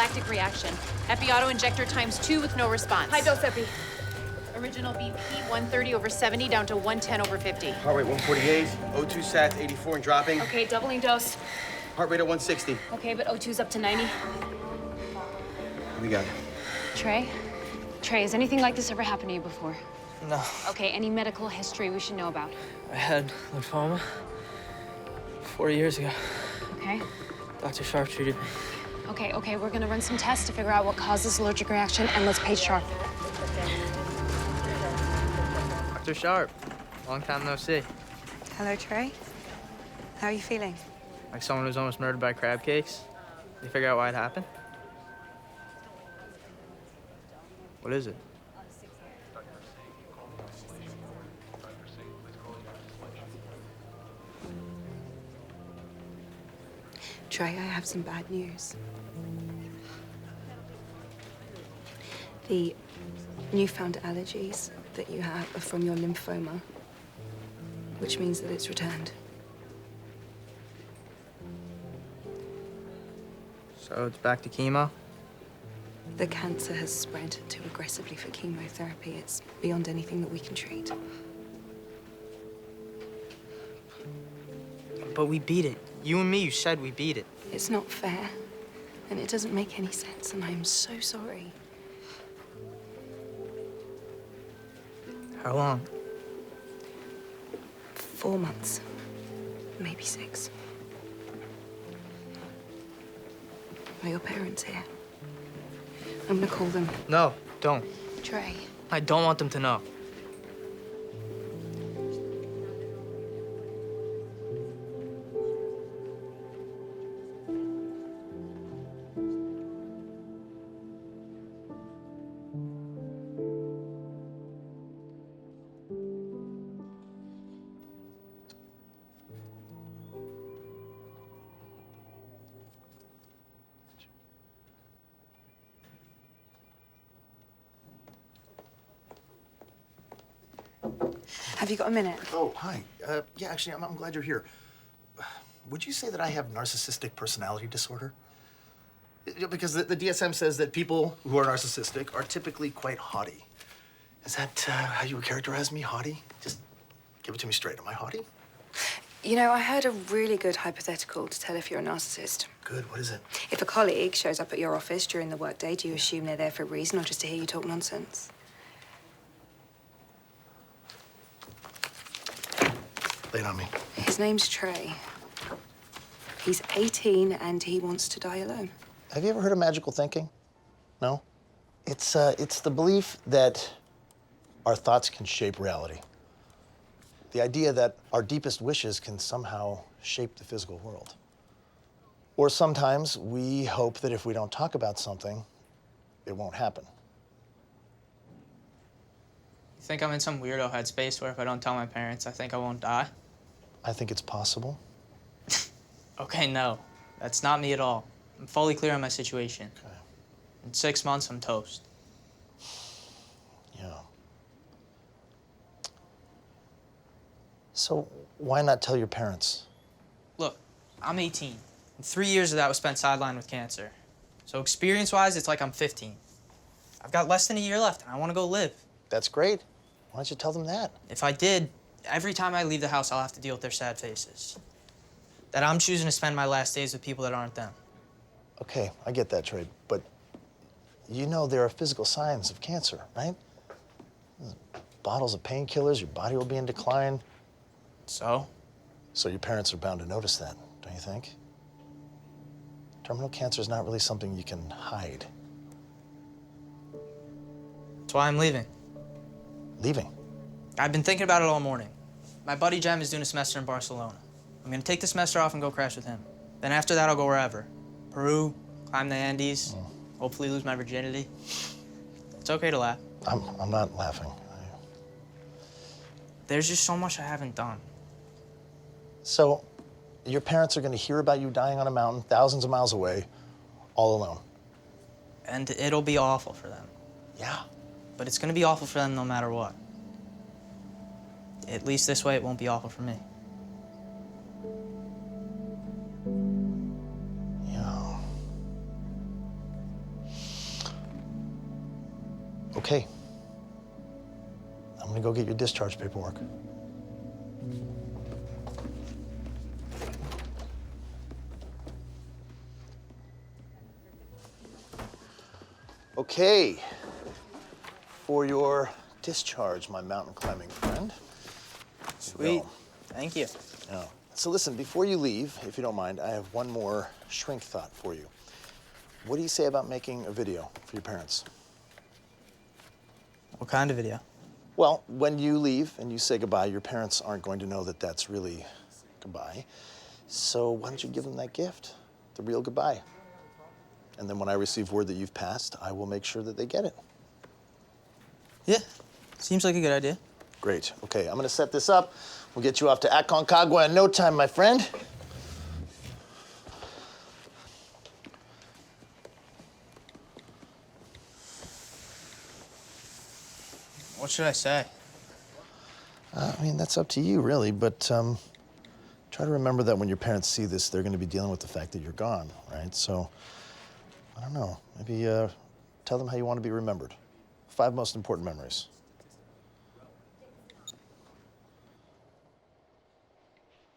anaphylactic reaction. Epi auto-injector ×2 with no response. High dose epi. Original BP 130/70 down to 110/50. Heart rate 148, O2 sats 84 and dropping. Okay, doubling dose. Heart rate at 160. Okay, but O2's up to 90. What do you got? Trey, has anything like this ever happened to you before? No. Okay, any medical history we should know about? I had lymphoma 4 years ago. Okay. Dr. Sharp treated me. Okay, we're gonna run some tests to figure out what caused this allergic reaction, and let's page Sharp. Dr. Sharp, long time no see. Hello, Trey. How are you feeling? Like someone who's almost murdered by crab cakes. You figure out why it happened? What is it? Trey, I have some bad news. The newfound allergies that you have are from your lymphoma, which means that it's returned. So it's back to chemo? The cancer has spread too aggressively for chemotherapy. It's beyond anything that we can treat. But we beat it. You and me, you said we beat it. It's not fair, and it doesn't make any sense, and I am so sorry. How long? 4 months, maybe 6. Are your parents here? I'm gonna call them. No, don't. Trey. I don't want them to know. Have you got a minute? Oh, hi. Yeah, actually, I'm glad you're here. Would you say that I have narcissistic personality disorder? Because the DSM says that people who are narcissistic are typically quite haughty. Is that how you would characterize me, haughty? Just give it to me straight. Am I haughty? You know, I heard a really good hypothetical to tell if you're a narcissist. Good. What is it? If a colleague shows up at your office during the workday, do you assume they're there for a reason or just to hear you talk nonsense? Lay it on me. His name's Trey. He's 18 and he wants to die alone. Have you ever heard of magical thinking? No? It's the belief that our thoughts can shape reality. The idea that our deepest wishes can somehow shape the physical world. Or sometimes we hope that if we don't talk about something, it won't happen. You think I'm in some weirdo headspace where if I don't tell my parents, I think I won't die? I think it's possible. Okay, no. That's not me at all. I'm fully clear on my situation. Okay. In 6 months, I'm toast. Yeah. So why not tell your parents? Look, I'm 18. And 3 years of that was spent sidelined with cancer. So experience-wise, it's like I'm 15. I've got less than a year left, and I want to go live. That's great. Why don't you tell them that? If I did, every time I leave the house, I'll have to deal with their sad faces. That I'm choosing to spend my last days with people that aren't them. Okay, I get that, Trey, but you know there are physical signs of cancer, right? Bottles of painkillers, your body will be in decline. So? So your parents are bound to notice that, don't you think? Terminal cancer is not really something you can hide. That's why I'm leaving. Leaving? I've been thinking about it all morning. My buddy Jem is doing a semester in Barcelona. I'm gonna take the semester off and go crash with him. Then after that, I'll go wherever. Peru, climb the Andes, hopefully lose my virginity. It's okay to laugh. I'm not laughing. There's just so much I haven't done. So, your parents are gonna hear about you dying on a mountain thousands of miles away, all alone. And it'll be awful for them. Yeah. But it's gonna be awful for them no matter what. At least this way, it won't be awful for me. Yeah. Okay. I'm gonna go get your discharge paperwork. Okay. For your discharge, my mountain climbing friend. Sweet. Go. Thank you. Yeah. So listen, before you leave, if you don't mind, I have one more shrink thought for you. What do you say about making a video for your parents? What kind of video? Well, when you leave and you say goodbye, your parents aren't going to know that that's really goodbye. So why don't you give them that gift, the real goodbye? And then when I receive word that you've passed, I will make sure that they get it. Yeah, seems like a good idea. Great. Okay, I'm gonna set this up. We'll get you off to Aconcagua in no time, my friend. What should I say? I mean, that's up to you, really, but try to remember that when your parents see this, they're gonna be dealing with the fact that you're gone, right? So, I don't know, maybe tell them how you want to be remembered. 5 most important memories.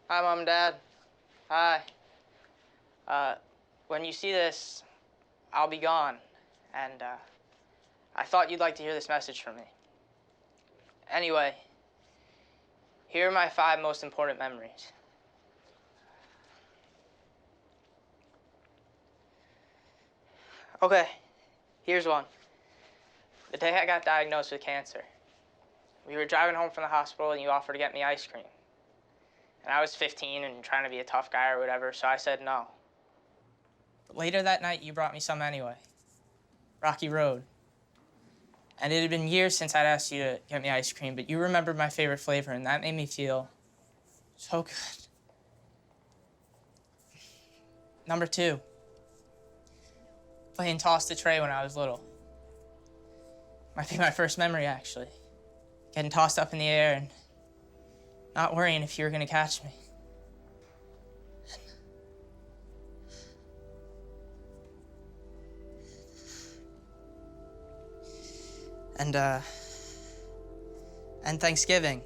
Hi, Mom and Dad. Hi. When you see this, I'll be gone. And I thought you'd like to hear this message from me. Anyway, here are my 5 most important memories. Okay, here's one. The day I got diagnosed with cancer. We were driving home from the hospital and you offered to get me ice cream. And I was 15 and trying to be a tough guy or whatever, so I said no. But later that night, you brought me some anyway. Rocky Road. And it had been years since I'd asked you to get me ice cream, but you remembered my favorite flavor, and that made me feel so good. Number 2. Playing toss the tray when I was little. Might be my first memory, actually. Getting tossed up in the air and not worrying if you were gonna catch me. And Thanksgiving.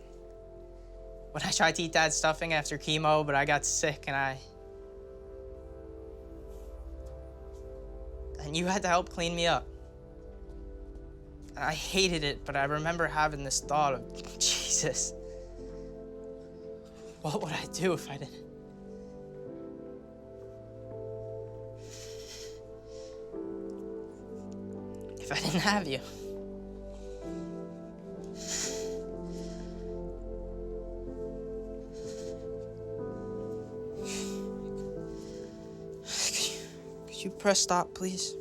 When I tried to eat Dad's stuffing after chemo, but I got sick and you had to help clean me up. And I hated it, but I remember having this thought of, Jesus, what would I do if I didn't? If I didn't have you? Could you press stop, please?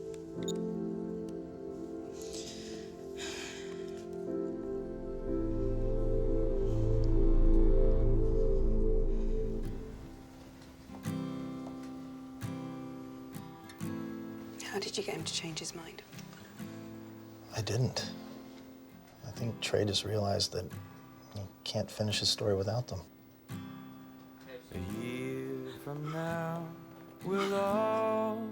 How did you get him to change his mind? I didn't. I think Trey just realized that he can't finish his story without them. A year from now, we'll all